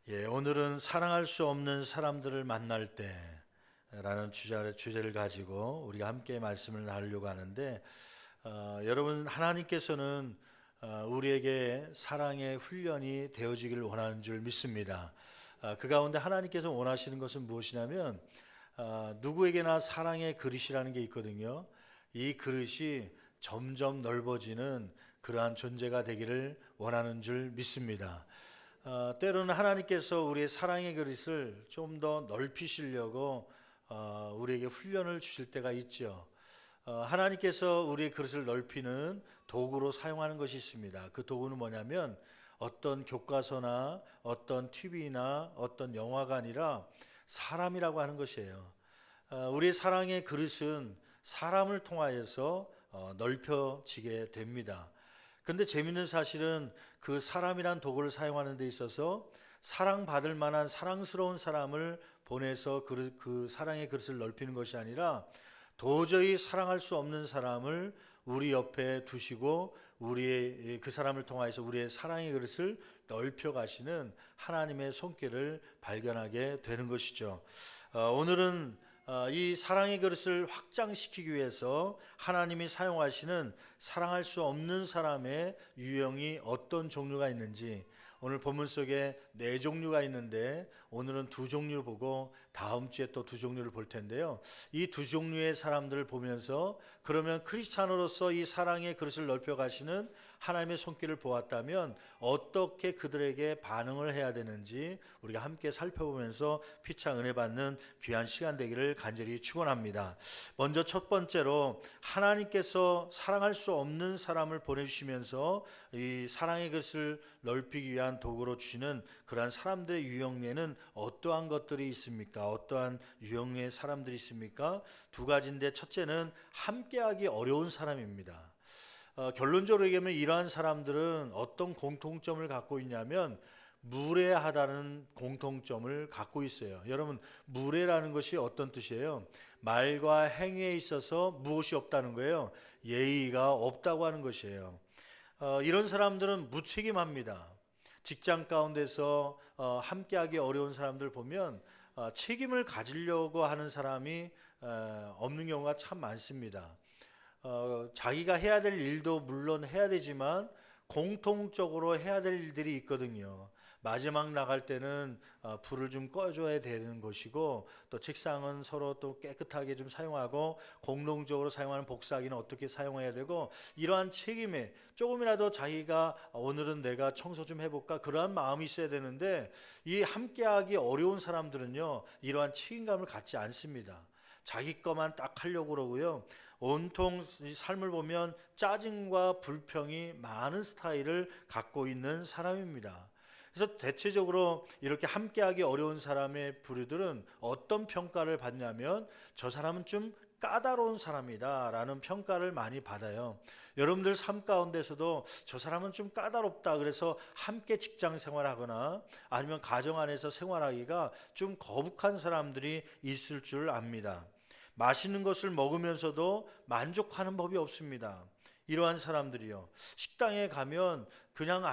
오늘은 사랑할 수 없는 사람들을 만날 때라는 주제를 가지고 우리가 함께 말씀을 나누려고 하는데, 여러분, 하나님께서는 우리에게 사랑의 훈련이 되어지기를 원하는 줄 믿습니다. 그 가운데 하나님께서 원하시는 것은 무엇이냐면, 누구에게나 사랑의 그릇이라는 게 있거든요. 이 그릇이 점점 넓어지는 그러한 존재가 되기를 원하는 줄 믿습니다. 때로는 하나님께서 우리의 사랑의 그릇을 좀 더 넓히시려고 우리에게 훈련을 주실 때가 있죠. 하나님께서 우리의 그릇을 넓히는 도구로 사용하는 것이 있습니다. 그 도구는 뭐냐면 어떤 교과서나 어떤 TV나 어떤 영화가 아니라 사람이라고 하는 것이에요. 우리의 사랑의 그릇은 사람을 통하여서 넓혀지게 됩니다. 근데 재밌는 사실은 그 사람이란 도구를 사용하는 데 있어서 사랑받을 만한 사랑스러운 사람을 보내서 그 사랑의 그릇을 넓히는 것이 아니라 도저히 사랑할 수 없는 사람을 우리 옆에 두시고 우리의 그 사람을 통하여서 우리의 사랑의 그릇을 넓혀 가시는 하나님의 손길을 발견하게 되는 것이죠. 오늘은 이 사랑의 그릇을 확장시키기 위해서 하나님이 사용하시는 사랑할 수 없는 사람의 유형이 어떤 종류가 있는지, 오늘 본문 속에 4종류가 있는데 오늘은 2종류를 보고 다음 주에 또 2종류를 볼 텐데요. 이 2종류의 사람들을 보면서 그러면 크리스찬으로서 이 사랑의 그릇을 넓혀 가시는 하나님의 손길을 보았다면 어떻게 그들에게 반응을 해야 되는지 우리가 함께 살펴보면서 피차 은혜 받는 귀한 시간 되기를 간절히 축원합니다. 먼저 첫 번째로, 하나님께서 사랑할 수 없는 사람을 보내주시면서 이 사랑의 그릇을 넓히기 위한 도구로 주시는 그러한 사람들의 유형에는 어떠한 것들이 있습니까? 어떠한 유형의 사람들이 있습니까? 2가지인데, 첫째는 함께하기 어려운 사람입니다. 결론적으로 얘기하면 이러한 사람들은 어떤 공통점을 갖고 있냐면 무례하다는 공통점을 갖고 있어요. 여러분, 무례라는 것이 어떤 뜻이에요? 말과 행위에 있어서 무엇이 없다는 거예요. 예의가 없다고 하는 것이에요. 이런 사람들은 무책임합니다. 직장 가운데서 함께하기 어려운 사람들 보면 책임을 가지려고 하는 사람이 없는 경우가 참 많습니다. 자기가 해야 될 일도 물론 해야 되지만 공통적으로 해야 될 일들이 있거든요. 마지막 나갈 때는 불을 좀 꺼줘야 되는 것이고, 또 책상은 서로 또 깨끗하게 좀 사용하고, 공동적으로 사용하는 복사기는 어떻게 사용해야 되고, 이러한 책임에 조금이라도 자기가 오늘은 내가 청소 좀 해볼까, 그러한 마음이 있어야 되는데, 이 함께하기 어려운 사람들은요 이러한 책임감을 갖지 않습니다. 자기 것만 딱 하려고 그러고요, 온통 이 삶을 보면 짜증과 불평이 많은 스타일을 갖고 있는 사람입니다. 그래서 대체적으로 이렇게 함께하기 어려운 사람의 부류들은 어떤 평가를 받냐면, 저 사람은 좀 까다로운 사람이다 라는 평가를 많이 받아요. 여러분들 삶 가운데서도 저 사람은 좀 까다롭다, 그래서 함께 직장 생활하거나 아니면 가정 안에서 생활하기가 좀 거북한 사람들이 있을 줄 압니다. 맛있는 것을 먹으면서도 만족하는 법이 없습니다. 이러한 사람들이요, 식당에 가면 그냥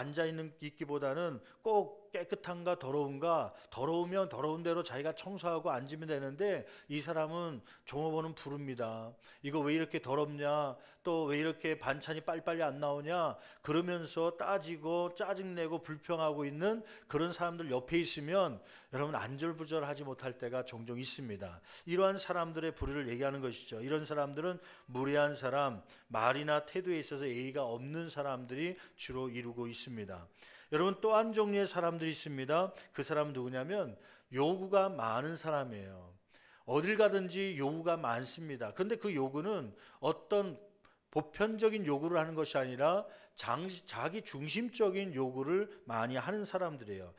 있기보다는 꼭 깨끗한가 더러운가, 더러우면 더러운 대로 자기가 청소하고 앉으면 되는데, 이 사람은 종업원은 부릅니다. 이거 왜 이렇게 더럽냐, 또 왜 이렇게 반찬이 빨리빨리 안 나오냐, 그러면서 따지고 짜증내고 불평하고 있는 그런 사람들 옆에 있으면 여러분 안절부절하지 못할 때가 종종 있습니다. 이러한 사람들의 부류를 얘기하는 것이죠. 이런 사람들은 무례한 사람, 말이나 태도에 있어서 예의가 없는 사람들이 주로 이루고 있습니다. 여러분, 또 한 종류의 사람들이 있습니다. 그 사람은 누구냐면 요구가 많은 사람이에요. 어딜 가든지 요구가 많습니다. 그런데 그 요구는 어떤 보편적인 요구를 하는 것이 아니라 자기 중심적인 요구를 많이 하는 사람들이에요.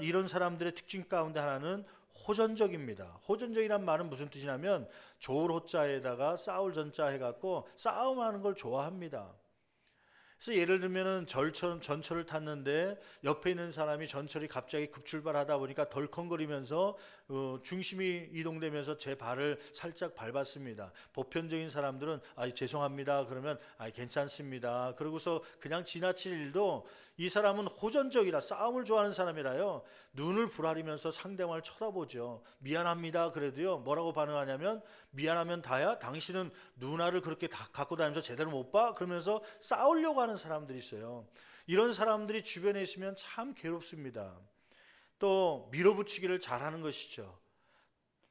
이런 사람들의 특징 가운데 하나는 호전적입니다. 호전적이란 말은 무슨 뜻이냐면 좋을 호자에다가 싸울 전자 해갖고 싸움하는 걸 좋아합니다. 그래서 예를 들면은 전철을 탔는데 옆에 있는 사람이 전철이 갑자기 급출발하다 보니까 덜컹거리면서 중심이 이동되면서 제 발을 살짝 밟았습니다. 보편적인 사람들은 죄송합니다 그러면 괜찮습니다 그러고서 그냥 지나칠 일도 이 사람은 호전적이라, 싸움을 좋아하는 사람이라요. 눈을 부라리면서 상대방을 쳐다보죠. 미안합니다 그래도요, 뭐라고 반응하냐면, 미안하면 다야? 당신은 누나를 그렇게 다 갖고 다니면서 제대로 못 봐? 그러면서 싸우려고 하는 사람들이 있어요. 이런 사람들이 주변에 있으면 참 괴롭습니다. 또 밀어붙이기를 잘하는 것이죠.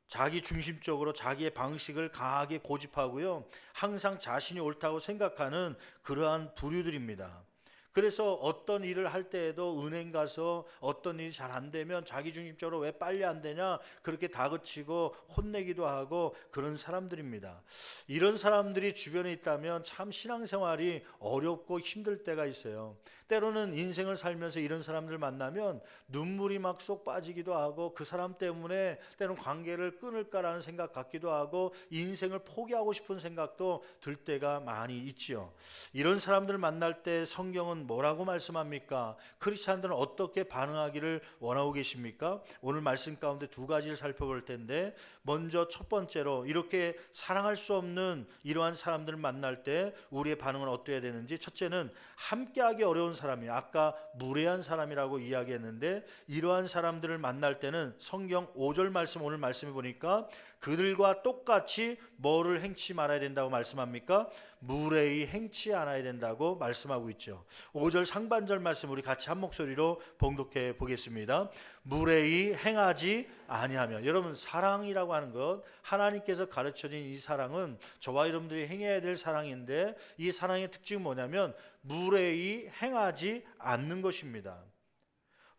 자기 중심적으로 자기의 방식을 강하게 고집하고요, 항상 자신이 옳다고 생각하는 그러한 부류들입니다. 그래서 어떤 일을 할 때에도 은행 가서 어떤 일이 잘 안 되면 자기 중심적으로 왜 빨리 안 되냐 그렇게 다그치고 혼내기도 하고 그런 사람들입니다. 이런 사람들이 주변에 있다면 참 신앙생활이 어렵고 힘들 때가 있어요. 때로는 인생을 살면서 이런 사람들 만나면 눈물이 막 쏙 빠지기도 하고, 그 사람 때문에 때로는 관계를 끊을까라는 생각 같기도 하고, 인생을 포기하고 싶은 생각도 들 때가 많이 있지요. 이런 사람들 만날 때 성경은 뭐라고 말씀합니까? 크리스찬들은 어떻게 반응하기를 원하고 계십니까? 오늘 말씀 가운데 두 가지를 살펴볼 텐데, 먼저 첫 번째로 이렇게 사랑할 수 없는 이러한 사람들을 만날 때 우리의 반응은 어떠해야 되는지, 첫째는 함께하기 어려운 사람이, 아까 무례한 사람이라고 이야기했는데, 이러한 사람들을 만날 때는 성경 5절 말씀, 오늘 말씀해 보니까 그들과 똑같이 뭐를 행치 말아야 된다고 말씀합니까? 무례히 행치 않아야 된다고 말씀하고 있죠. 5절 상반절 말씀 우리 같이 한 목소리로 봉독해 보겠습니다. 무례히 행하지 아니하며. 여러분, 사랑이라고 하는 것, 하나님께서 가르쳐진 이 사랑은 저와 여러분들이 행해야 될 사랑인데, 이 사랑의 특징은 뭐냐면 무례히 행하지 않는 것입니다.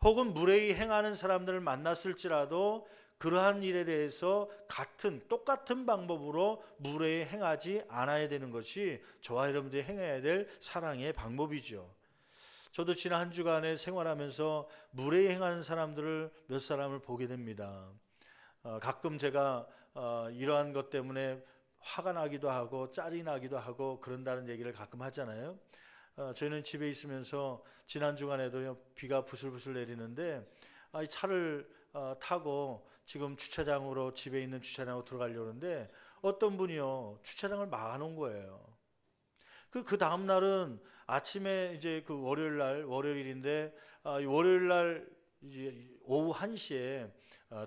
혹은 무례히 행하는 사람들을 만났을지라도 그러한 일에 대해서 똑같은 방법으로 무례히 행하지 않아야 되는 것이 저와 여러분들이 행해야 될 사랑의 방법이죠. 저도 지난 한 주간에 생활하면서 무례히 행하는 사람들을 몇 사람을 보게 됩니다. 가끔 제가 이러한 것 때문에 화가 나기도 하고 짜증이 나기도 하고 그런다는 얘기를 가끔 하잖아요. 저희는 집에 있으면서 지난 주간에도 비가 부슬부슬 내리는데 이 차를 타고 지금 주차장으로, 집에 있는 주차장으로 들어가려고 하는데 어떤 분이요, 주차장을 막아놓은 거예요. 그 다음 날은 아침에 이제 그 월요일인데 월요일날 이제 오후 1시에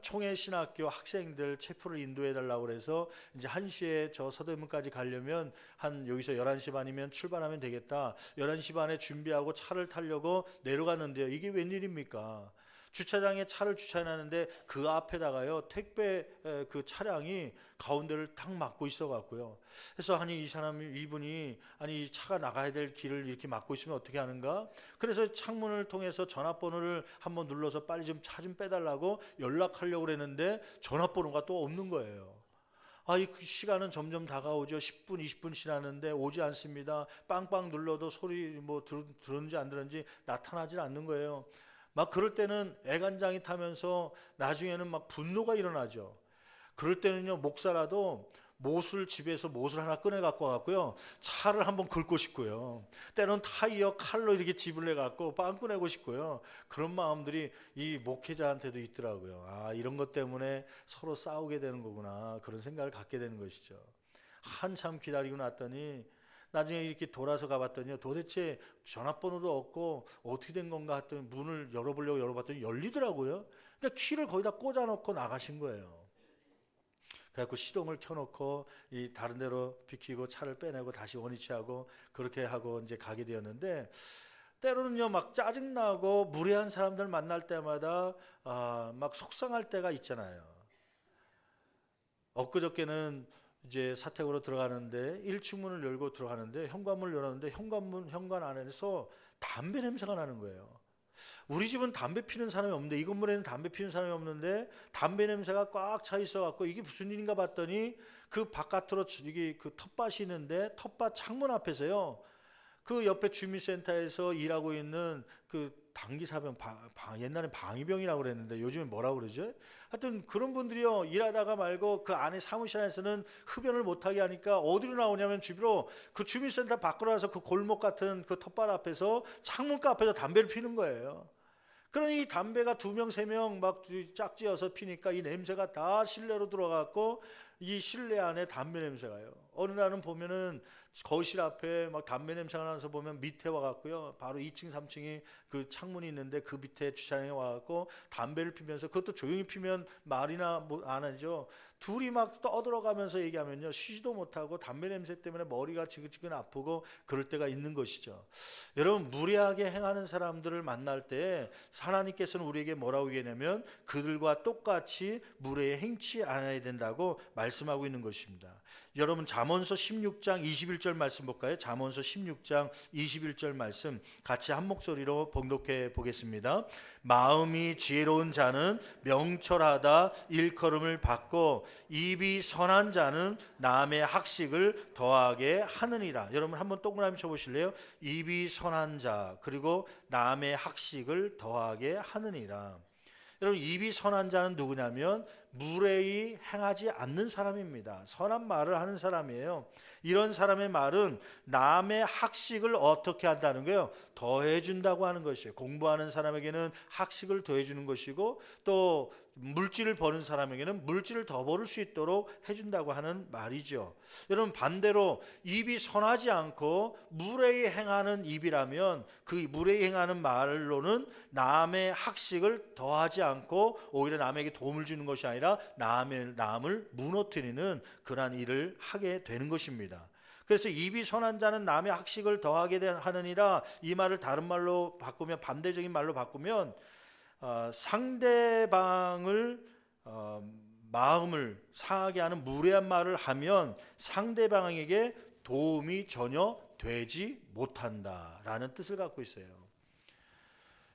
총회 신학교 학생들 체포를 인도해 달라고 그래서 이제 1시에 저 서대문까지 가려면 한 여기서 11시 반이면 출발하면 되겠다. 11시 반에 준비하고 차를 타려고 내려갔는데요. 이게 웬일입니까? 주차장에 차를 주차해놨는데 그 앞에다가요, 택배 그 차량이 가운데를 탁 막고 있어 갖고요. 그래서 아니 이분이 아니 차가 나가야 될 길을 이렇게 막고 있으면 어떻게 하는가? 그래서 창문을 통해서 전화번호를 한번 눌러서 빨리 좀 차 좀 빼달라고 연락하려고 그랬는데 전화번호가 또 없는 거예요. 이 시간은 점점 다가오죠. 10분, 20분 지났는데 오지 않습니다. 빵빵 눌러도 소리 뭐 들었는지 안 들었는지 나타나질 않는 거예요. 막 그럴 때는 애간장이 타면서 나중에는 막 분노가 일어나죠. 그럴 때는요, 목사라도 집에서 못을 하나 꺼내 갖고 와갖고요, 차를 한번 긁고 싶고요, 때로는 타이어 칼로 이렇게 집을 내 갖고 빵 꺼내고 싶고요. 그런 마음들이 이 목회자한테도 있더라고요. 이런 것 때문에 서로 싸우게 되는 거구나, 그런 생각을 갖게 되는 것이죠. 한참 기다리고 났더니 나중에 이렇게 돌아서 가봤더니 도대체 전화번호도 없고 어떻게 된 건가 했더니 문을 열어보려고 열어봤더니 열리더라고요. 그러니까 키를 거기다 꽂아놓고 나가신 거예요. 그래갖고 시동을 켜놓고 이 다른 데로 비키고 차를 빼내고 다시 원위치하고 그렇게 하고 이제 가게 되었는데, 때로는요 막 짜증나고 무례한 사람들 만날 때마다 막 속상할 때가 있잖아요. 엊그저께는 이제 사택으로 들어가는데 1층 문을 열고 들어가는데 현관문을 열었는데 현관 안에서 담배 냄새가 나는 거예요. 우리 집은 담배 피는 사람이 없는데, 이 건물에는 담배 피는 사람이 없는데 담배 냄새가 꽉 차 있어 갖고 이게 무슨 일인가 봤더니 그 바깥으로 이게 그 텃밭이 있는데 텃밭 창문 앞에서요, 그 옆에 주민센터에서 일하고 있는 그 방기사병, 옛날에 방위병이라고 그랬는데 요즘에 뭐라고 그러죠? 하여튼 그런 분들이요, 일하다가 말고 그 안에 사무실 안에서는 흡연을 못하게 하니까 어디로 나오냐면 집으로, 그 주민센터 밖으로 나서 그 골목 같은 그 텃밭 앞에서 창문가 앞에서 담배를 피는 거예요. 그러니 담배가 2명 3명 막 짝지어서 피니까 이 냄새가 다 실내로 들어갔고, 이 실내 안에 담배 냄새가요. 어느 날은 보면은 거실 앞에 막 담배 냄새가 나서 보면 밑에 와갖고요. 바로 2층, 3층이 그 창문이 있는데 그 밑에 주차장에 와갖고 담배를 피면서, 그것도 조용히 피면 말이나 뭐 안 하죠. 둘이 막 떠들어가면서 얘기하면요, 쉬지도 못하고 담배 냄새 때문에 머리가 지긋지긋 아프고 그럴 때가 있는 것이죠. 여러분, 무례하게 행하는 사람들을 만날 때 하나님께서는 우리에게 뭐라고 얘기하냐면 그들과 똑같이 무례에 행치 않아야 된다고 말씀하고 있는 것입니다. 여러분, 잠언서 16장 21절 말씀 볼까요? 잠언서 16장 21절 말씀 같이 한 목소리로 봉독해 보겠습니다. 마음이 지혜로운 자는 명철하다 일컬음을 받고 입이 선한 자는 남의 학식을 더하게 하느니라. 여러분 한번 동그라미 쳐보실래요? 입이 선한 자, 그리고 남의 학식을 더하게 하느니라. 여러분, 입이 선한 자는 누구냐면 무례히 행하지 않는 사람입니다. 선한 말을 하는 사람이에요. 이런 사람의 말은 남의 학식을 어떻게 한다는 거예요? 더해준다고 하는 것이에요. 공부하는 사람에게는 학식을 더해주는 것이고, 또 물질을 버는 사람에게는 물질을 더 벌을 수 있도록 해준다고 하는 말이죠. 여러분, 반대로 입이 선하지 않고 무례히 행하는 입이라면 그 무례히 행하는 말로는 남의 학식을 더하지 않고 오히려 남에게 도움을 주는 것이 아니라 남을 무너뜨리는 그러한 일을 하게 되는 것입니다. 그래서 입이 선한 자는 남의 학식을 더하게 하느니라, 이 말을 다른 말로 바꾸면, 반대적인 말로 바꾸면 상대방을 마음을 상하게 하는 무례한 말을 하면 상대방에게 도움이 전혀 되지 못한다라는 뜻을 갖고 있어요.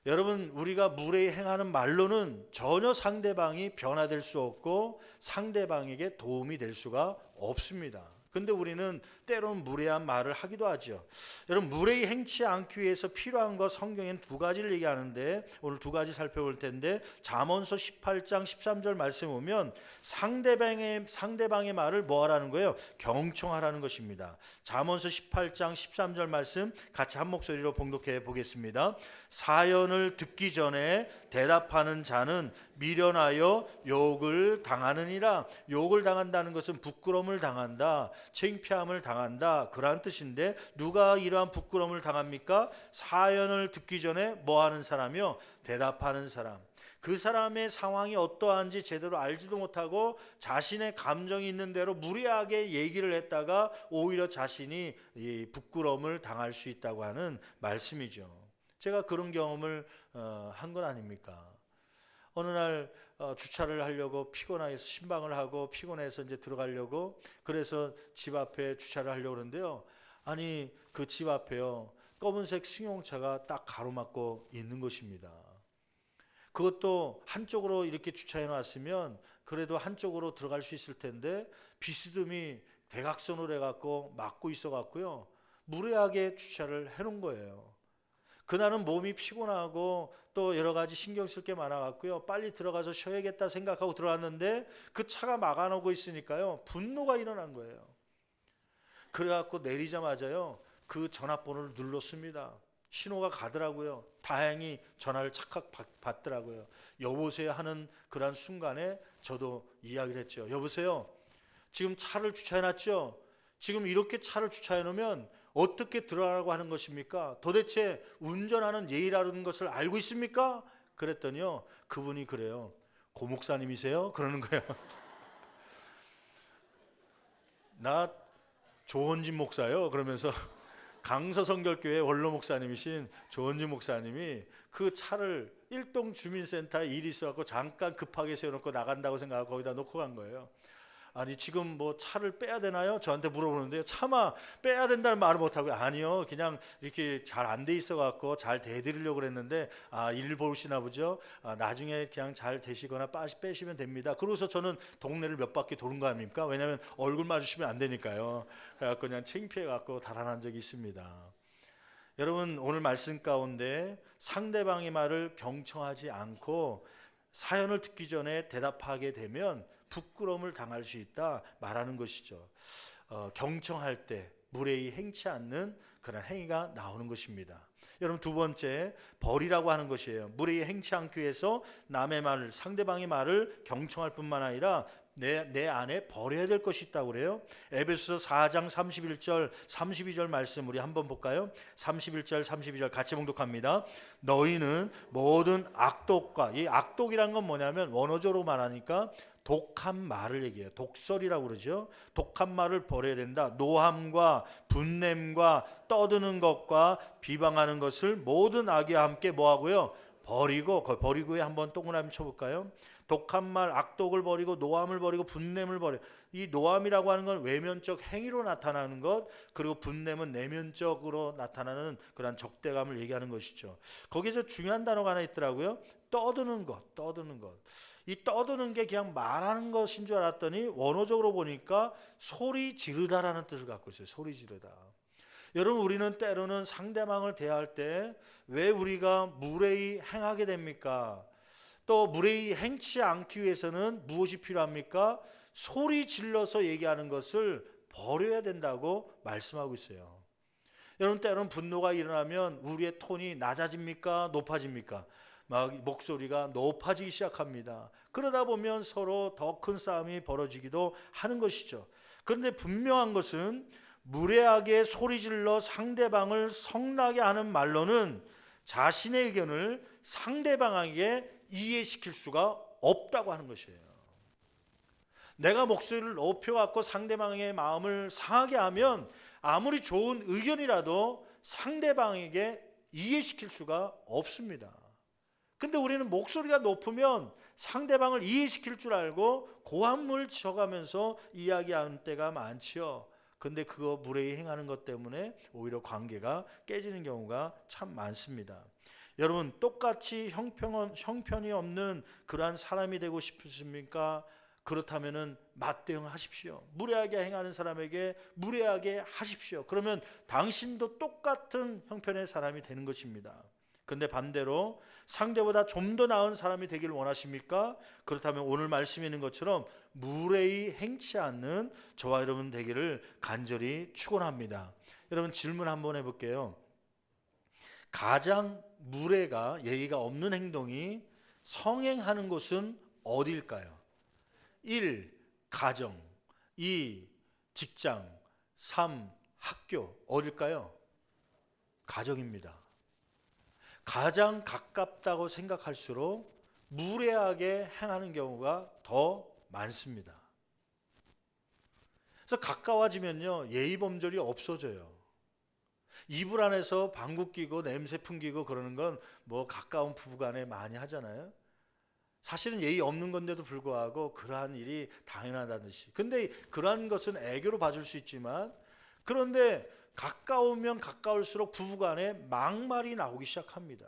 여러분, 우리가 무례히 행하는 말로는 전혀 상대방이 변화될 수 없고 상대방에게 도움이 될 수가 없습니다. 근데 우리는 때로는 무례한 말을 하기도 하죠. 여러분, 무례히 행치 않기 위해서 필요한 것, 성경에는 두 가지를 얘기하는데 오늘 두 가지 살펴볼 텐데, 잠언서 18장 13절 말씀 보면 상대방의 말을 뭐 하라는 거예요? 경청하라는 것입니다. 잠언서 18장 13절 말씀 같이 한 목소리로 봉독해 보겠습니다. 사연을 듣기 전에 대답하는 자는 미련하여 욕을 당하느니라. 욕을 당한다는 것은 부끄러움을 당한다, 창피함을 당한다, 그러한 뜻인데, 누가 이러한 부끄러움을 당합니까? 사연을 듣기 전에 뭐 하는 사람이요? 대답하는 사람. 그 사람의 상황이 어떠한지 제대로 알지도 못하고 자신의 감정이 있는 대로 무리하게 얘기를 했다가 오히려 자신이 이 부끄러움을 당할 수 있다고 하는 말씀이죠. 제가 그런 경험을 한 건 아닙니까? 어느 날 주차를 하려고 피곤해서 신방을 하고 피곤해서 이제 들어가려고, 그래서 집 앞에 주차를 하려고 그러는데요, 아니 그 집 앞에요, 검은색 승용차가 딱 가로막고 있는 것입니다. 그것도 한쪽으로 이렇게 주차해 놨으면 그래도 한쪽으로 들어갈 수 있을 텐데 비스듬히 대각선으로 해갖고 막고 있어 갖고요, 무례하게 주차를 해놓은 거예요. 그날은 몸이 피곤하고 또 여러 가지 신경 쓸 게 많아갖고요, 빨리 들어가서 쉬어야겠다 생각하고 들어왔는데 그 차가 막아놓고 있으니까요, 분노가 일어난 거예요. 그래갖고 내리자마자요, 그 전화번호를 눌렀습니다. 신호가 가더라고요. 다행히 전화를 착각 받더라고요. 여보세요 하는 그런 순간에 저도 이야기를 했죠. 여보세요, 지금 차를 주차해놨죠? 지금 이렇게 차를 주차해놓으면 어떻게 들어가라고 하는 것입니까? 도대체 운전하는 예의라는 것을 알고 있습니까? 그랬더니요, 그분이 그래요. 고 목사님이세요? 그러는 거예요. 나 조원진 목사요. 그러면서 강서성결교회 원로 목사님이신 조원진 목사님이 그 차를 일동 주민센터에 일이 있어갖고 잠깐 급하게 세워놓고 나간다고 생각하고 거기다 놓고 간 거예요. 아니 지금 뭐 차를 빼야 되나요? 저한테 물어보는데요, 차마 빼야 된다는 말을 못하고, 아니요 그냥 이렇게 잘 안 돼 있어 갖고 잘 대드리려고 그랬는데 일 보시나 보죠. 나중에 그냥 잘 되시거나 빼시면 됩니다. 그러고서 저는 동네를 몇 바퀴 도는 거 아닙니까? 왜냐하면 얼굴 마주치면 안 되니까요. 그래갖고 그냥 창피해 갖고 달아난 적이 있습니다. 여러분, 오늘 말씀 가운데 상대방의 말을 경청하지 않고 사연을 듣기 전에 대답하게 되면 부끄러움을 당할 수 있다 말하는 것이죠. 경청할 때 무례히 행치 않는 그런 행위가 나오는 것입니다. 여러분, 두 번째, 벌이라고 하는 것이에요. 무례히 행치 않기 위해서 남의 말을, 상대방의 말을 경청할 뿐만 아니라 내 안에 버려야 될 것이 있다고 그래요. 에베소서 4장 31절 32절 말씀 우리 한번 볼까요? 31절 32절 같이 봉독합니다. 너희는 모든 악독과, 이 악독이란 건 뭐냐면 원어적으로 말하니까 독한 말을 얘기해요. 독설이라고 그러죠. 독한 말을 버려야 된다. 노함과 분냄과 떠드는 것과 비방하는 것을 모든 악의와 함께 뭐하고요? 버리고에 한번 동그라미 쳐볼까요? 독한 말, 악독을 버리고 노함을 버리고 분냄을 버려. 이 노함이라고 하는 건 외면적 행위로 나타나는 것, 그리고 분냄은 내면적으로 나타나는 그런 적대감을 얘기하는 것이죠. 거기서 중요한 단어가 하나 있더라고요. 떠드는 것. 이 떠드는 게 그냥 말하는 것인 줄 알았더니 원어적으로 보니까 소리 지르다라는 뜻을 갖고 있어요. 소리 지르다. 여러분, 우리는 때로는 상대방을 대할 때 왜 우리가 무례히 행하게 됩니까? 또 무례히 행치 않기 위해서는 무엇이 필요합니까? 소리 질러서 얘기하는 것을 버려야 된다고 말씀하고 있어요. 여러분, 때로는 분노가 일어나면 우리의 톤이 낮아집니까? 높아집니까? 막 목소리가 높아지기 시작합니다. 그러다 보면 서로 더 큰 싸움이 벌어지기도 하는 것이죠. 그런데 분명한 것은 무례하게 소리질러 상대방을 성나게 하는 말로는 자신의 의견을 상대방에게 이해시킬 수가 없다고 하는 것이에요. 내가 목소리를 높여갖고 상대방의 마음을 상하게 하면 아무리 좋은 의견이라도 상대방에게 이해시킬 수가 없습니다. 근데 우리는 목소리가 높으면 상대방을 이해시킬 줄 알고 고함을 쳐가면서 이야기하는 때가 많지요. 근데 그거 무례히 행하는 것 때문에 오히려 관계가 깨지는 경우가 참 많습니다. 여러분, 똑같이 형편이 없는 그러한 사람이 되고 싶으십니까? 그렇다면은 맞대응하십시오. 무례하게 행하는 사람에게 무례하게 하십시오. 그러면 당신도 똑같은 형편의 사람이 되는 것입니다. 그런데 반대로 상대보다 좀 더 나은 사람이 되기를 원하십니까? 그렇다면 오늘 말씀에 있는 것처럼 무례히 행치 않는 저와 여러분 되기를 간절히 축원합니다. 여러분, 질문 한번 해볼게요. 가장 무례가 예의가 없는 행동이 성행하는 곳은 어디일까요? 1. 가정, 2. 직장, 3. 학교. 어딜까요? 가정입니다. 가장 가깝다고 생각할수록 무례하게 행하는 경우가 더 많습니다. 그래서 가까워지면요, 예의 범절이 없어져요. 이불 안에서 방구 끼고 냄새 풍기고 그러는 건 뭐 가까운 부부간에 많이 하잖아요. 사실은 예의 없는 건데도 불구하고 그러한 일이 당연하다는 듯이. 근데 그러한 것은 애교로 봐줄 수 있지만, 그런데 가까우면 가까울수록 부부간에 막말이 나오기 시작합니다.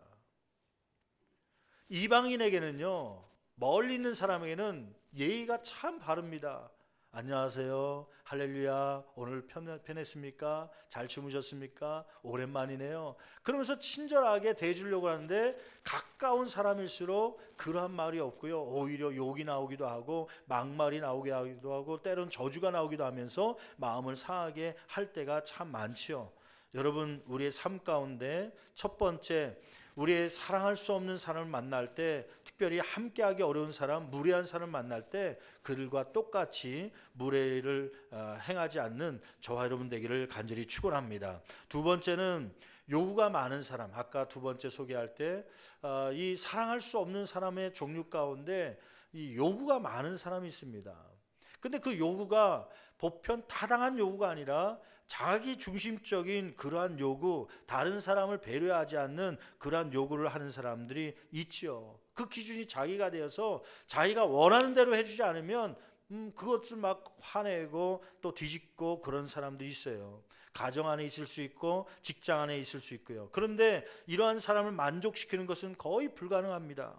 이방인에게는요, 멀리 있는 사람에게는 예의가 참 바릅니다. 안녕하세요, 할렐루야, 오늘 편했습니까? 잘 주무셨습니까? 오랜만이네요. 그러면서 친절하게 대해주려고 하는데 가까운 사람일수록 그러한 말이 없고요, 오히려 욕이 나오기도 하고 막말이 나오게 하기도 하고 때론 저주가 나오기도 하면서 마음을 상하게 할 때가 참 많지요. 여러분, 우리의 삶 가운데 첫 번째, 우리의 사랑할 수 없는 사람을 만날 때, 특별히 함께하기 어려운 사람, 무례한 사람을 만날 때 그들과 똑같이 무례를 행하지 않는 저와 여러분 되기를 간절히 축원합니다. 두 번째는 요구가 많은 사람. 아까 두 번째 소개할 때 이 사랑할 수 없는 사람의 종류 가운데 이 요구가 많은 사람이 있습니다. 근데 그 요구가 보편 타당한 요구가 아니라 자기 중심적인 그러한 요구, 다른 사람을 배려하지 않는 그러한 요구를 하는 사람들이 있지요. 그 기준이 자기가 되어서 자기가 원하는 대로 해주지 않으면 그것을 막 화내고 또 뒤집고 그런 사람들이 있어요. 가정 안에 있을 수 있고 직장 안에 있을 수 있고요. 그런데 이러한 사람을 만족시키는 것은 거의 불가능합니다.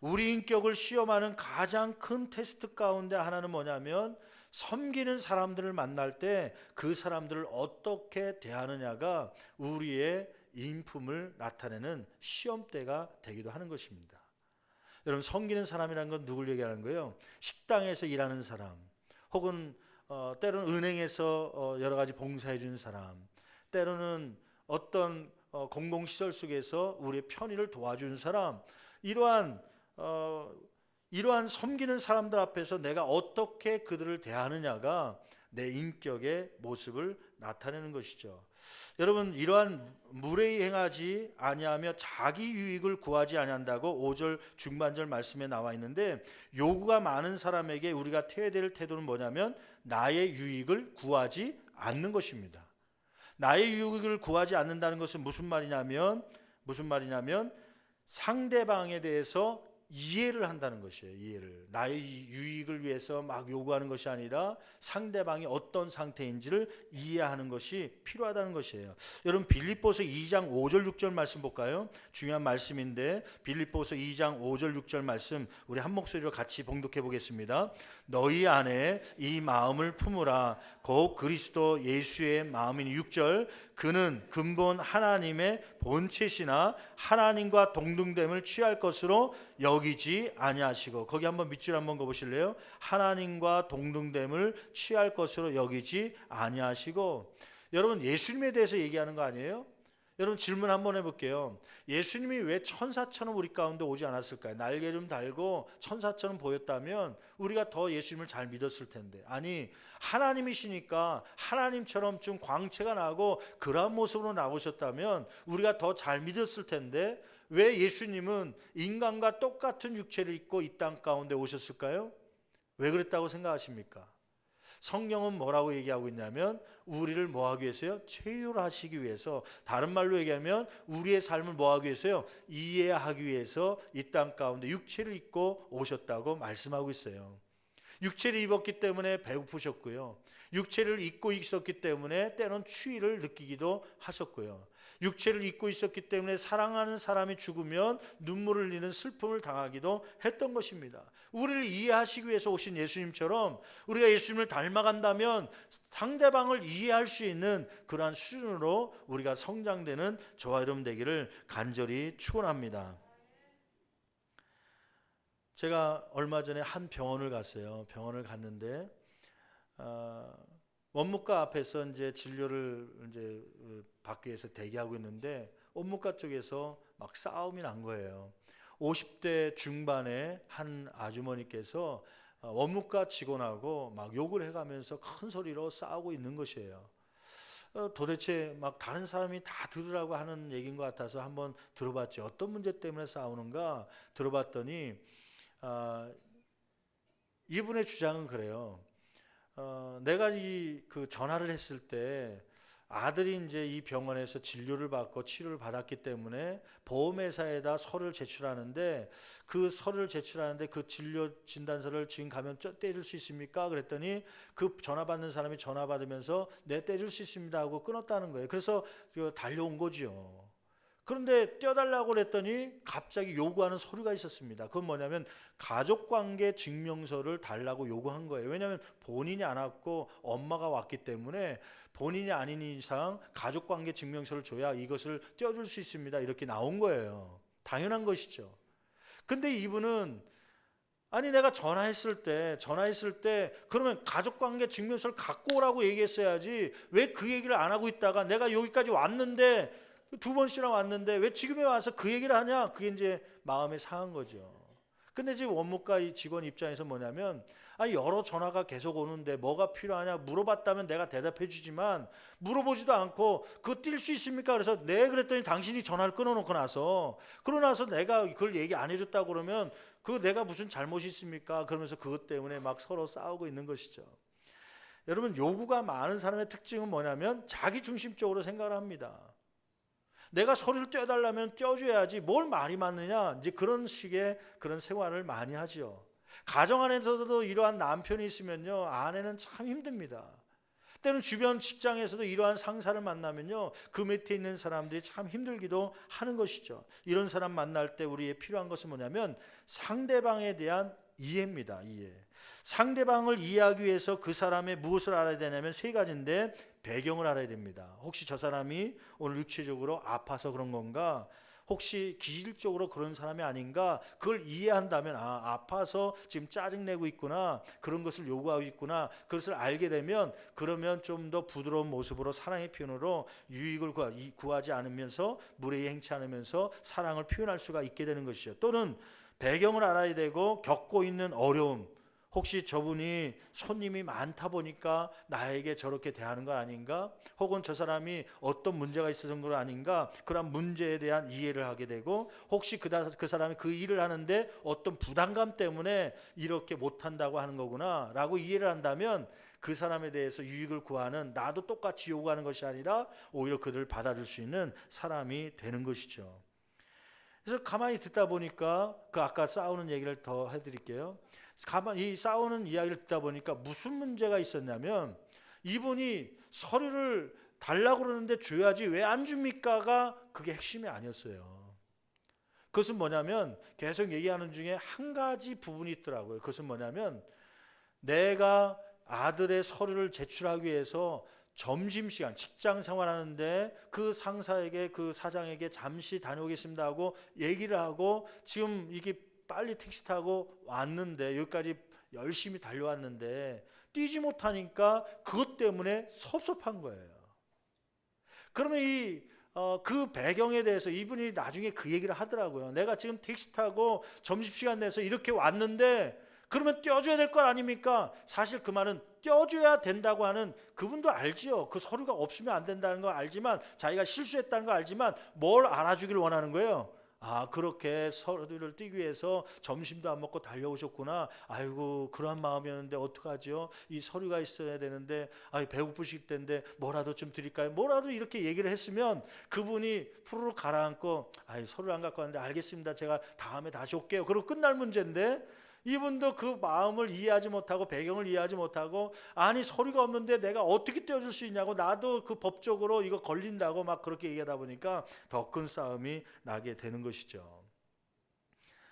우리 인격을 시험하는 가장 큰 테스트 가운데 하나는 뭐냐면, 섬기는 사람들을 만날 때 그 사람들을 어떻게 대하느냐가 우리의 인품을 나타내는 시험대가 되기도 하는 것입니다. 여러분, 섬기는 사람이라는 건 누굴 얘기하는 거예요? 식당에서 일하는 사람, 혹은 때로는 은행에서 여러 가지 봉사해 주는 사람, 때로는 어떤 공공시설 속에서 우리의 편의를 도와주는 사람, 이러한 이러한 섬기는 사람들 앞에서 내가 어떻게 그들을 대하느냐가 내 인격의 모습을 나타내는 것이죠. 여러분, 이러한 무례히 행하지 아니하며 자기 유익을 구하지 아니한다고 5절 중반절 말씀에 나와 있는데, 요구가 많은 사람에게 우리가 태워야 될 태도는 뭐냐면 나의 유익을 구하지 않는 것입니다. 나의 유익을 구하지 않는다는 것은 무슨 말이냐면 상대방에 대해서 이해를 한다는 것이에요. 이해를. 나의 유익을 위해서 막 요구하는 것이 아니라 상대방이 어떤 상태인지를 이해하는 것이 필요하다는 것이에요. 여러분, 빌립보서 2장 5절 6절 말씀 볼까요? 중요한 말씀인데 빌립보서 2장 5절 6절 말씀 우리 한 목소리로 같이 봉독해 보겠습니다. 너희 안에 이 마음을 품으라. 곧 그리스도 예수의 마음인 6절, 그는 근본 하나님의 본체시나 하나님과 동등됨을 취할 것으로 여기지 아니하시고, 거기 한번 밑줄 한번 가보실래요? 하나님과 동등됨을 취할 것으로 여기지 아니하시고. 여러분, 예수님에 대해서 얘기하는 거 아니에요? 여러분, 질문 한번 해볼게요. 예수님이 왜 천사처럼 우리 가운데 오지 않았을까요? 날개 좀 달고 천사처럼 보였다면 우리가 더 예수님을 잘 믿었을 텐데, 아니 하나님이시니까 하나님처럼 좀 광채가 나고 그러한 모습으로 나오셨다면 우리가 더 잘 믿었을 텐데, 왜 예수님은 인간과 똑같은 육체를 입고 이 땅 가운데 오셨을까요? 왜 그랬다고 생각하십니까? 성경은 뭐라고 얘기하고 있냐면 우리를 뭐하기 위해서요? 체휼하시기 위해서, 다른 말로 얘기하면 우리의 삶을 뭐하기 위해서요? 이해하기 위해서 이 땅 가운데 육체를 입고 오셨다고 말씀하고 있어요. 육체를 입었기 때문에 배고프셨고요, 육체를 입고 있었기 때문에 때론 추위를 느끼기도 하셨고요, 육체를 입고 있었기 때문에 사랑하는 사람이 죽으면 눈물을 흘리는 슬픔을 당하기도 했던 것입니다. 우리를 이해하시기 위해서 오신 예수님처럼 우리가 예수님을 닮아간다면 상대방을 이해할 수 있는 그러한 수준으로 우리가 성장되는 저와 여러분 되기를 간절히 축원합니다. 제가 얼마 전에 한 병원을 갔어요. 병원을 갔는데 원무과 앞에서 이제 진료를 이제 받기 위해서 대기하고 있는데 원무과 쪽에서 막 싸움이 난 거예요. 50대 중반의 한 아주머니께서 원무과 직원하고 막 욕을 해가면서 큰 소리로 싸우고 있는 것이에요. 도대체 막 다른 사람이 다 들으라고 하는 얘기인 것 같아서 한번 들어봤죠. 어떤 문제 때문에 싸우는가 들어봤더니 이분의 주장은 그래요. 내가 그 전화를 했을 때 아들이 이제 이 병원에서 진료를 받고 치료를 받았기 때문에 보험회사에다 서류를 제출하는데, 그 서류를 제출하는데 그 진료 진단서를 지금 가면 떼줄 수 있습니까? 그랬더니 그 전화 받는 사람이 전화 받으면서 네, 떼줄 수 있습니다 하고 끊었다는 거예요. 그래서 달려온 거죠. 그런데 떼어달라고 그랬더니 갑자기 요구하는 서류가 있었습니다. 그건 뭐냐면 가족관계 증명서를 달라고 요구한 거예요. 왜냐하면 본인이 안 왔고 엄마가 왔기 때문에 본인이 아닌 이상 가족관계 증명서를 줘야 이것을 떼어줄 수 있습니다. 이렇게 나온 거예요. 당연한 것이죠. 근데 이분은 아니 내가 전화했을 때 그러면 가족관계 증명서를 갖고 오라고 얘기했어야지 왜 그 얘기를 안 하고 있다가 내가 여기까지 왔는데 두 번씩이나 왔는데 왜 지금에 와서 그 얘기를 하냐? 그게 이제 마음에 상한 거죠. 근데 지금 원무과 이 직원 입장에서 뭐냐면 여러 전화가 계속 오는데 뭐가 필요하냐 물어봤다면 내가 대답해 주지만 물어보지도 않고 그거 뛸 수 있습니까? 그래서 네 그랬더니 당신이 전화를 끊어놓고 나서 그러고 나서 내가 그걸 얘기 안 해줬다고 그러면 그거 내가 무슨 잘못이 있습니까? 그러면서 그것 때문에 막 서로 싸우고 있는 것이죠. 여러분, 요구가 많은 사람의 특징은 뭐냐면 자기 중심적으로 생각을 합니다. 내가 서류를 떼어달라면 떼어줘야지 뭘 말이 많느냐, 이제 그런 식의 그런 생활을 많이 하죠. 가정 안에서도 이러한 남편이 있으면요 아내는 참 힘듭니다. 때로는 주변 직장에서도 이러한 상사를 만나면요 그 밑에 있는 사람들이 참 힘들기도 하는 것이죠. 이런 사람 만날 때 우리의 필요한 것은 뭐냐면 상대방에 대한 이해입니다. 이해. 상대방을 이해하기 위해서 그 사람의 무엇을 알아야 되냐면 세 가지인데, 배경을 알아야 됩니다. 혹시 저 사람이 오늘 육체적으로 아파서 그런 건가? 혹시 기질적으로 그런 사람이 아닌가? 그걸 이해한다면 아파서 지금 짜증내고 있구나, 그런 것을 요구하고 있구나, 그것을 알게 되면 그러면 좀 더 부드러운 모습으로 사랑의 표현으로 유익을 구하지 않으면서 무례히 행치 않으면서 사랑을 표현할 수가 있게 되는 것이죠. 또는 배경을 알아야 되고 겪고 있는 어려움, 혹시 저분이 손님이 많다 보니까 나에게 저렇게 대하는 거 아닌가? 혹은 저 사람이 어떤 문제가 있어서 그런 거 아닌가? 그런 문제에 대한 이해를 하게 되고, 혹시 그 사람이 그 일을 하는데 어떤 부담감 때문에 이렇게 못한다고 하는 거구나 라고 이해를 한다면, 그 사람에 대해서 유익을 구하는, 나도 똑같이 요구하는 것이 아니라 오히려 그들을 받아줄 수 있는 사람이 되는 것이죠. 그래서 가만히 듣다 보니까, 그 아까 싸우는 얘기를 더 해드릴게요. 가만히 이 싸우는 이야기를 듣다 보니까 무슨 문제가 있었냐면, 이분이 서류를 달라고 그러는데 줘야지 왜 안 줍니까가 그게 핵심이 아니었어요. 그것은 뭐냐면, 계속 얘기하는 중에 한 가지 부분이 있더라고요. 그것은 뭐냐면, 내가 아들의 서류를 제출하기 위해서 점심시간, 직장 생활하는데 그 상사에게, 그 사장에게 잠시 다녀오겠습니다 하고 얘기를 하고, 지금 이게 빨리 택시 타고 왔는데, 여기까지 열심히 달려왔는데 뛰지 못하니까 그것 때문에 섭섭한 거예요. 그러면 그 배경에 대해서 이분이 나중에 그 얘기를 하더라고요. 내가 지금 택시 타고 점심시간 내서 이렇게 왔는데 그러면 떼어줘야 될 것 아닙니까? 사실 그 말은 떼어줘야 된다고 하는, 그분도 알지요. 그 서류가 없으면 안 된다는 거 알지만, 자기가 실수했다는 거 알지만 뭘 알아주길 원하는 거예요. 아, 그렇게 서류를 띄기 위해서 점심도 안 먹고 달려오셨구나. 아이고, 그러한 마음이었는데 어떡하죠? 이 서류가 있어야 되는데, 배고프실 텐데 뭐라도 좀 드릴까요? 뭐라도 이렇게 얘기를 했으면 그분이 푸르르 가라앉고, 서류 안 갖고 왔는데 알겠습니다, 제가 다음에 다시 올게요, 그러고 끝날 문제인데, 이분도 그 마음을 이해하지 못하고, 배경을 이해하지 못하고, 아니 서류가 없는데 내가 어떻게 떼어줄 수 있냐고, 나도 그 법적으로 이거 걸린다고 막 그렇게 얘기하다 보니까 더 큰 싸움이 나게 되는 것이죠.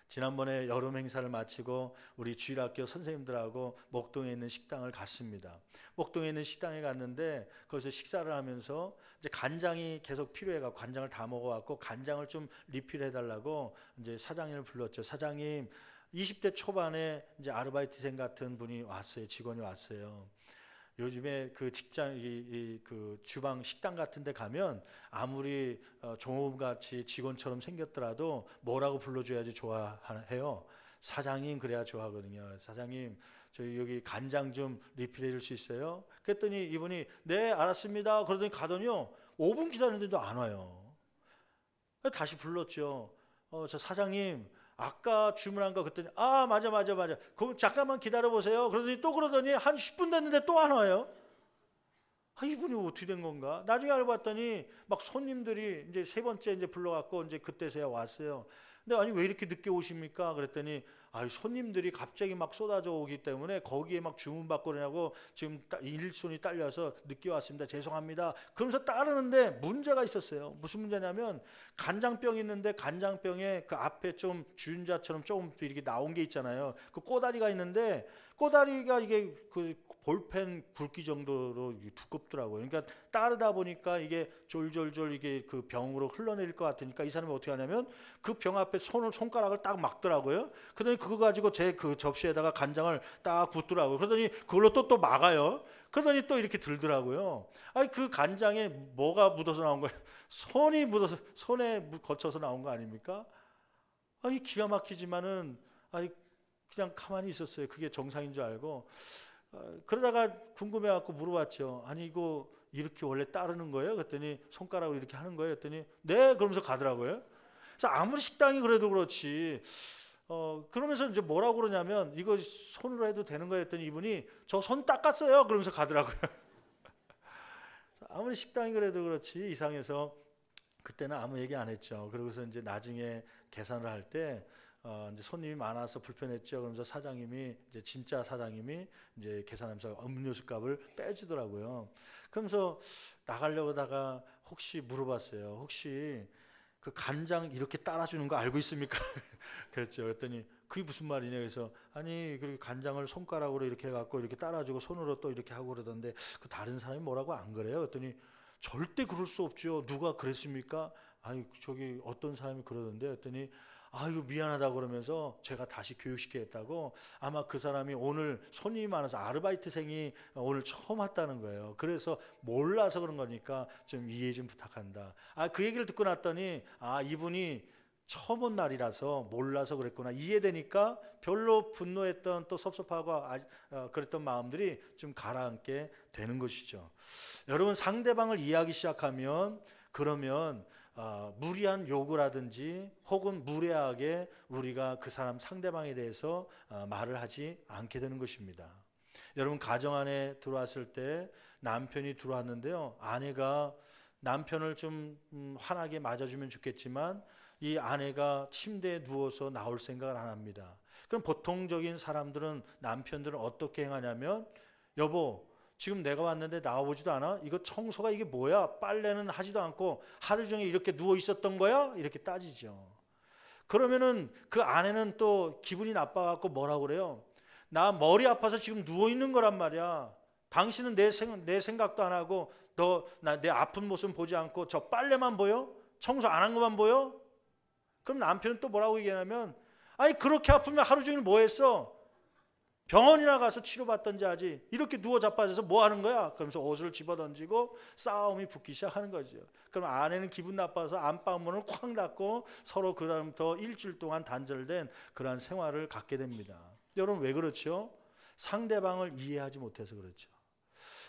지난번에 여름 행사를 마치고 우리 주일학교 선생님들하고 목동에 있는 식당을 갔습니다. 목동에 있는 식당에 갔는데, 거기서 식사를 하면서 이제 간장이 계속 필요해가 간장을 다 먹어갖고 간장을 좀 리필해달라고 이제 사장님을 불렀죠. 사장님, 20대 초반에 이제 아르바이트생 같은 분이 왔어요. 직원이 왔어요. 요즘에 그 직장, 그 주방 식당 같은 데 가면 아무리 종업같이 직원처럼 생겼더라도 뭐라고 불러줘야지 좋아해요? 사장님 그래야 좋아하거든요. 사장님, 저희 여기 간장 좀 리필해 줄 수 있어요? 그랬더니 이분이 네 알았습니다 그러더니 가더니요, 5분 기다렸는데도 안 와요. 다시 불렀죠. 저 사장님, 아까 주문한 거, 그랬더니 맞아 그럼 잠깐만 기다려 보세요 그러더니 또 그러더니 한 10분 됐는데 또 안 와요. 이분이 어떻게 된 건가? 나중에 알고 봤더니 막 손님들이 이제 세 번째 이제 불러갖고 이제 그때서야 왔어요. 근데 아니 왜 이렇게 늦게 오십니까? 그랬더니 손님들이 갑자기 막 쏟아져 오기 때문에 거기에 막 주문 받고 그러냐고, 지금 일손이 딸려서 늦게 왔습니다, 죄송합니다 그러면서 따르는데 문제가 있었어요. 무슨 문제냐면, 간장병이 있는데 간장병에 그 앞에 좀 주윤자처럼 조금 이렇게 나온 게 있잖아요. 그 꼬다리가 있는데, 꼬다리가 이게 그 볼펜 굵기 정도로 두껍더라고요. 그러니까 따르다 보니까 이게 졸졸졸 이게 그 병으로 흘러내릴 것 같으니까 이 사람이 어떻게 하냐면, 그 병 앞에 손가락을 딱 막더라고요. 그러더니 그거 가지고 제 그 접시에다가 간장을 딱 붓더라고요. 그러더니 그걸로 또 막아요. 그러더니 또 이렇게 들더라고요. 그 간장에 뭐가 묻어서 나온 거예요? 손이 묻어서, 손에 거쳐서 나온 거 아닙니까? 기가 막히지만은 그냥 가만히 있었어요. 그게 정상인 줄 알고. 그러다가 궁금해갖고 물어봤죠. 아니 이거 이렇게 원래 따르는 거예요? 그랬더니 손가락으로 이렇게 하는 거예요? 그랬더니 네 그러면서 가더라고요. 그래서 아무리 식당이 그래도 그렇지, 그러면서 이제 뭐라고 그러냐면, 이거 손으로 해도 되는 거예요? 했더니 이분이 저 손 닦았어요 그러면서 가더라고요. 아무리 식당이 그래도 그렇지 이상해서 그때는 아무 얘기 안 했죠. 그러고서 이제 나중에 계산을 할 때 이제 손님이 많아서 불편했죠. 그러면서 사장님이, 이제 진짜 사장님이 이제 계산하면서 음료수 값을 빼주더라고요. 그러면서 나가려고 하다가 혹시 물어봤어요. 혹시 그 간장 이렇게 따라주는 거 알고 있습니까? 그랬죠. 그랬더니 그게 무슨 말이냐. 그래서 아니 그 간장을 손가락으로 이렇게 해갖고 이렇게 따라주고 손으로 또 이렇게 하고 그러던데, 그 다른 사람이 뭐라고 안 그래요? 그랬더니 절대 그럴 수 없죠. 누가 그랬습니까? 저기 어떤 사람이 그러던데. 그랬더니 이거 미안하다고 그러면서 제가 다시 교육시키겠다고, 아마 그 사람이 오늘 손님이 많아서 아르바이트생이 오늘 처음 왔다는 거예요. 그래서 몰라서 그런 거니까 좀 이해 좀 부탁한다. 그 얘기를 듣고 났더니 이분이 처음 온 날이라서 몰라서 그랬구나 이해되니까 별로 분노했던 또 섭섭하고 그랬던 마음들이 좀 가라앉게 되는 것이죠. 여러분, 상대방을 이해하기 시작하면 그러면 무리한 요구라든지 혹은 무례하게 우리가 그 사람 상대방에 대해서 말을 하지 않게 되는 것입니다. 여러분, 가정 안에 들어왔을 때 남편이 들어왔는데요, 아내가 남편을 좀 환하게 맞아주면 좋겠지만 이 아내가 침대에 누워서 나올 생각을 안 합니다. 그럼 보통적인 사람들은, 남편들은 어떻게 행하냐면, 여보 지금 내가 왔는데 나와보지도 않아? 이거 청소가 이게 뭐야? 빨래는 하지도 않고 하루 종일 이렇게 누워 있었던 거야? 이렇게 따지죠. 그러면은 그 아내는 또 기분이 나빠갖고 뭐라고 그래요? 나 머리 아파서 지금 누워 있는 거란 말이야. 당신은 내 생각도 안 하고 내 아픈 모습 보지 않고 저 빨래만 보여? 청소 안 한 것만 보여? 그럼 남편은 또 뭐라고 얘기하냐면, 아니 그렇게 아프면 하루 종일 뭐 했어? 병원이나 가서 치료받던지 하지. 이렇게 누워 자빠져서 뭐 하는 거야? 그러면서 옷을 집어던지고 싸움이 붙기 시작하는 거죠. 그럼 아내는 기분 나빠서 안방문을 쾅 닫고 서로 그 다음부터 일주일 동안 단절된 그러한 생활을 갖게 됩니다. 여러분, 왜 그렇죠? 상대방을 이해하지 못해서 그렇죠.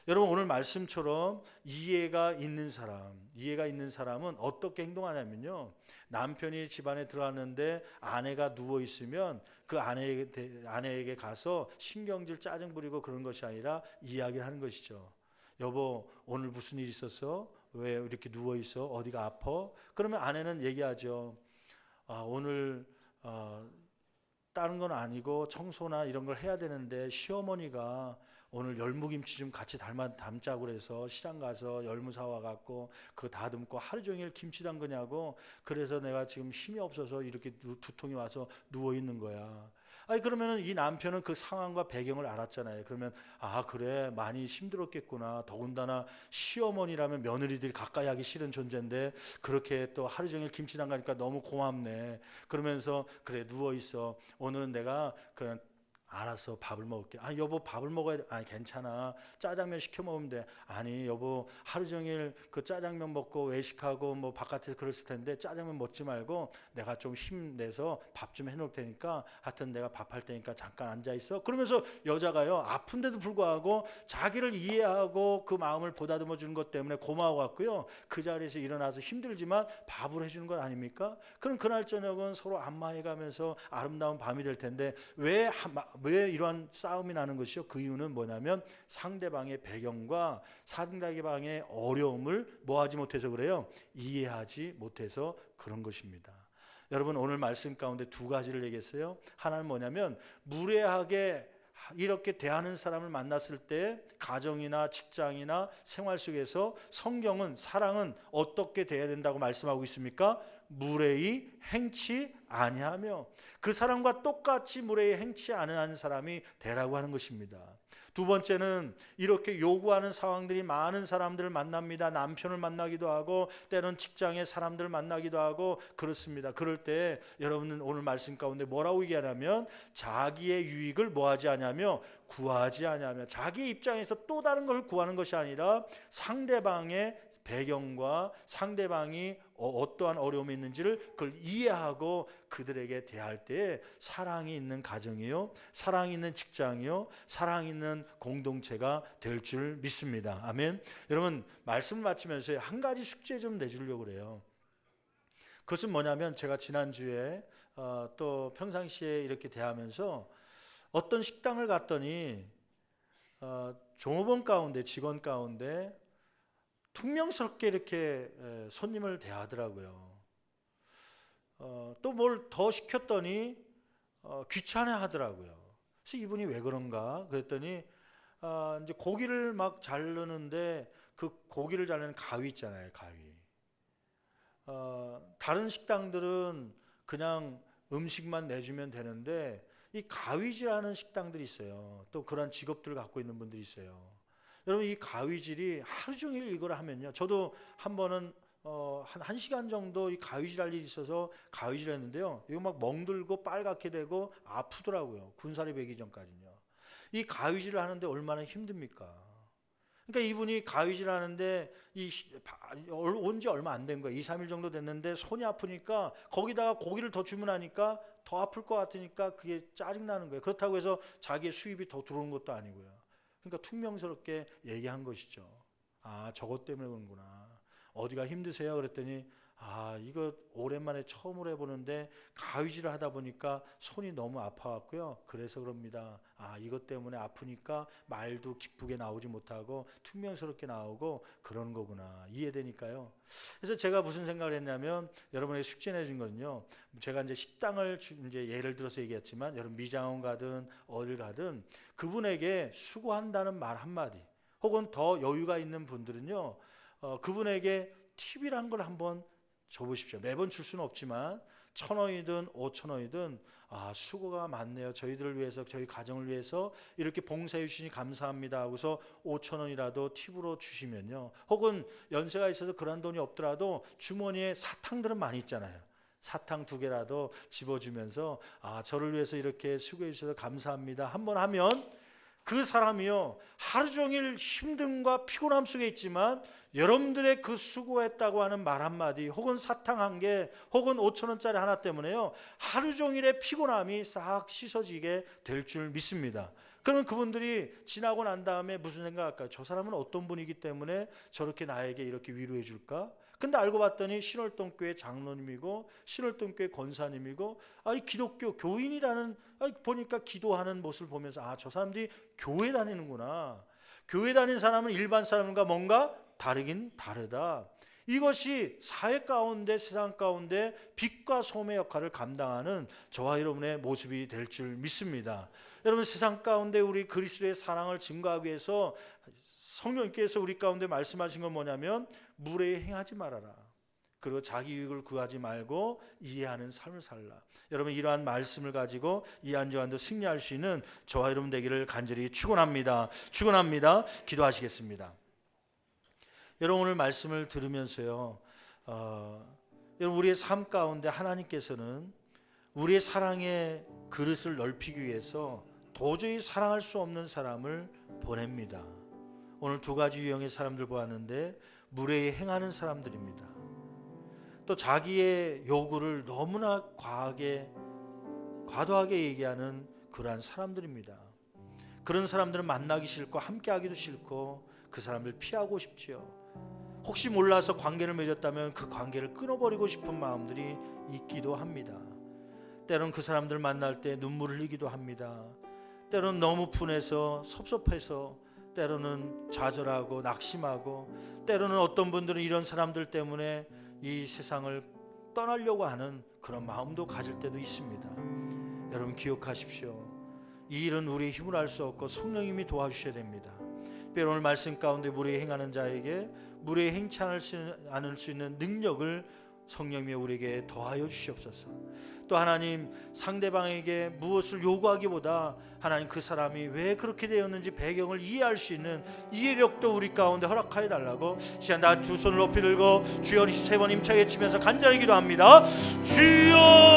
여러분, 오늘 말씀처럼 이해가 있는 사람은 어떻게 행동하냐면요, 남편이 집안에 들어왔는데 아내가 누워 있으면 그 아내에게 가서 신경질 짜증 부리고 그런 것이 아니라 이야기를 하는 것이죠. 여보, 오늘 무슨 일 있었어? 왜 이렇게 누워 있어? 어디가 아파? 그러면 아내는 얘기하죠. 오늘 다른 건 아니고 청소나 이런 걸 해야 되는데 시어머니가 오늘 열무김치 좀 같이 담자고 그래서 시장 가서 열무 사와 갖고 그거 다듬고 하루 종일 김치 담그냐고, 그래서 내가 지금 힘이 없어서 이렇게 두통이 와서 누워 있는 거야. 아니 그러면은 이 남편은 그 상황과 배경을 알았잖아요. 그러면 그래, 많이 힘들었겠구나. 더군다나 시어머니라면 며느리들이 가까이 하기 싫은 존재인데 그렇게 또 하루 종일 김치 담가니까 너무 고맙네. 그러면서 그래, 누워 있어. 오늘은 내가 그냥 알았어, 밥을 먹을게. 여보, 밥을 먹어야 돼. 괜찮아, 짜장면 시켜 먹으면 돼. 아니 여보, 하루 종일 그 짜장면 먹고 외식하고 뭐 바깥에서 그랬을 텐데 짜장면 먹지 말고 내가 좀 힘내서 밥 좀 해놓을 테니까 하여튼 내가 밥할 테니까 잠깐 앉아 있어. 그러면서 여자가요, 아픈데도 불구하고 자기를 이해하고 그 마음을 보다듬어 주는 것 때문에 고마워 갖고요, 그 자리에서 일어나서 힘들지만 밥을 해주는 것 아닙니까? 그럼 그날 저녁은 서로 안마해 가면서 아름다운 밤이 될 텐데 왜 이러한 싸움이 나는 것이요? 그 이유는 뭐냐면 상대방의 배경과 상대방의 어려움을 뭐하지 못해서 그래요? 이해하지 못해서 그런 것입니다. 여러분, 오늘 말씀 가운데 두 가지를 얘기했어요. 하나는 뭐냐면, 무례하게 이렇게 대하는 사람을 만났을 때 가정이나 직장이나 생활 속에서 성경은, 사랑은 어떻게 돼야 된다고 말씀하고 있습니까? 무례히 행치 아니하며, 그 사람과 똑같이 무례히 행치 않은 사람이 되라고 하는 것입니다. 두 번째는, 이렇게 요구하는 상황들이 많은 사람들을 만납니다. 남편을 만나기도 하고 때로는 직장의 사람들을 만나기도 하고 그렇습니다. 그럴 때 여러분은 오늘 말씀 가운데 뭐라고 얘기하냐면, 자기의 유익을 뭐하지 않냐며 구하지 않냐며, 자기 입장에서 또 다른 걸 구하는 것이 아니라 상대방의 배경과 상대방이 어떠한 어려움이 있는지를 그걸 이해하고 그들에게 대할 때 사랑이 있는 가정이요, 사랑이 있는 직장이요, 사랑이 있는 공동체가 될 줄 믿습니다. 아멘. 여러분, 말씀을 마치면서 한 가지 숙제 좀 내주려고 그래요. 그것은 뭐냐면, 제가 지난주에 또 평상시에 이렇게 대하면서 어떤 식당을 갔더니 종업원 가운데, 직원 가운데 퉁명스럽게 이렇게 손님을 대하더라고요. 또 뭘 더 시켰더니 귀찮아 하더라고요. 그래서 이분이 왜 그런가 그랬더니 이제 고기를 막 자르는데 그 고기를 자르는 가위 있잖아요, 가위. 다른 식당들은 그냥 음식만 내주면 되는데 이 가위질하는 식당들이 있어요. 또 그런 직업들을 갖고 있는 분들이 있어요. 여러분, 이 가위질이 하루 종일 이걸 하면요, 저도 한 번은 한 1시간 정도 이 가위질 할 일이 있어서 가위질 했는데요, 이거 막 멍들고 빨갛게 되고 아프더라고요. 군살이 배기 전까지는요. 이 가위질을 하는데 얼마나 힘듭니까? 그러니까 이분이 가위질 하는데 온 지 얼마 안 된 거예요. 2, 3일 정도 됐는데 손이 아프니까 거기다가 고기를 더 주문하니까 더 아플 것 같으니까 그게 짜증나는 거예요. 그렇다고 해서 자기의 수입이 더 들어오는 것도 아니고요. 그러니까 퉁명스럽게 얘기한 것이죠. 아, 저것 때문에 그런구나. 어디가 힘드세요? 그랬더니 이거 오랜만에 처음으로 해보는데 가위질을 하다 보니까 손이 너무 아파갖고요. 그래서 그럽니다. 이것 때문에 아프니까 말도 기쁘게 나오지 못하고 퉁명스럽게 나오고 그런 거구나. 이해되니까요. 그래서 제가 무슨 생각을 했냐면 여러분에게 숙제해 준 거는요. 제가 이제 식당을 이제 예를 들어서 얘기했지만 여러분 미장원 가든 어딜 가든 그분에게 수고한다는 말 한마디 혹은 더 여유가 있는 분들은요. 그분에게 팁이란 걸 한번 줘보십시오. 매번 줄 수는 없지만 1,000원이든 5,000원이든 수고가 많네요. 저희들을 위해서 저희 가정을 위해서 이렇게 봉사해 주시니 감사합니다 하고서 5,000원이라도 팁으로 주시면요. 혹은 연세가 있어서 그런 돈이 없더라도 주머니에 사탕들은 많이 있잖아요. 사탕 2개라도 집어주면서 저를 위해서 이렇게 수고해 주셔서 감사합니다 한번 하면 그 사람이요 하루 종일 힘듦과 피곤함 속에 있지만 여러분들의 그 수고했다고 하는 말 한마디 혹은 사탕 1개 혹은 5,000원짜리 하나 때문에요 하루 종일의 피곤함이 싹 씻어지게 될 줄 믿습니다. 그러면 그분들이 지나고 난 다음에 무슨 생각할까요? 저 사람은 어떤 분이기 때문에 저렇게 나에게 이렇게 위로해 줄까? 근데 알고 봤더니 신월동교회 장로님이고 신월동교회 권사님이고 이 기독교 교인이라는 보니까 기도하는 모습을 보면서 저 사람들이 교회 다니는구나. 교회 다니는 사람은 일반 사람과 뭔가 다르긴 다르다. 이것이 사회 가운데 세상 가운데 빛과 소금의 역할을 감당하는 저와 여러분의 모습이 될 줄 믿습니다. 여러분 세상 가운데 우리 그리스도의 사랑을 증거하기 위해서 성령께서 우리 가운데 말씀하신 건 뭐냐면 무례히 행하지 말아라. 그리고 자기 유익을 구하지 말고 이해하는 삶을 살라. 여러분 이러한 말씀을 가지고 이 한주간도 승리할 수 있는 저와 여러분 되기를 간절히 축원합니다. 기도하시겠습니다. 여러분 오늘 말씀을 들으면서요 여러분 우리의 삶 가운데 하나님께서는 우리의 사랑의 그릇을 넓히기 위해서 도저히 사랑할 수 없는 사람을 보냅니다. 오늘 2가지 유형의 사람들 보았는데 무례히 행하는 사람들입니다. 또 자기의 요구를 너무나 과도하게 얘기하는 그러한 사람들입니다. 그런 사람들은 만나기 싫고 함께하기도 싫고 그 사람들 피하고 싶지요. 혹시 몰라서 관계를 맺었다면 그 관계를 끊어버리고 싶은 마음들이 있기도 합니다. 때로는 그 사람들 만날 때 눈물을 흘리기도 합니다. 때로는 너무 분해서 섭섭해서 때로는 좌절하고 낙심하고 때로는 어떤 분들은 이런 사람들 때문에 이 세상을 떠나려고 하는 그런 마음도 가질 때도 있습니다. 여러분 기억하십시오. 이 일은 우리의 힘으로 할 수 없고 성령님이 도와주셔야 됩니다. 특별히 오늘 말씀 가운데 무례히 행하는 자에게 무례히 행치 않을 수 있는 능력을 성령님이 우리에게 더하여 주시옵소서. 또 하나님 상대방에게 무엇을 요구하기보다 하나님 그 사람이 왜 그렇게 되었는지 배경을 이해할 수 있는 이해력도 우리 가운데 허락하여 달라고 시간 다 2 손을 높이 들고 주여 3번 힘차게 치면서 간절히 기도합니다. 주여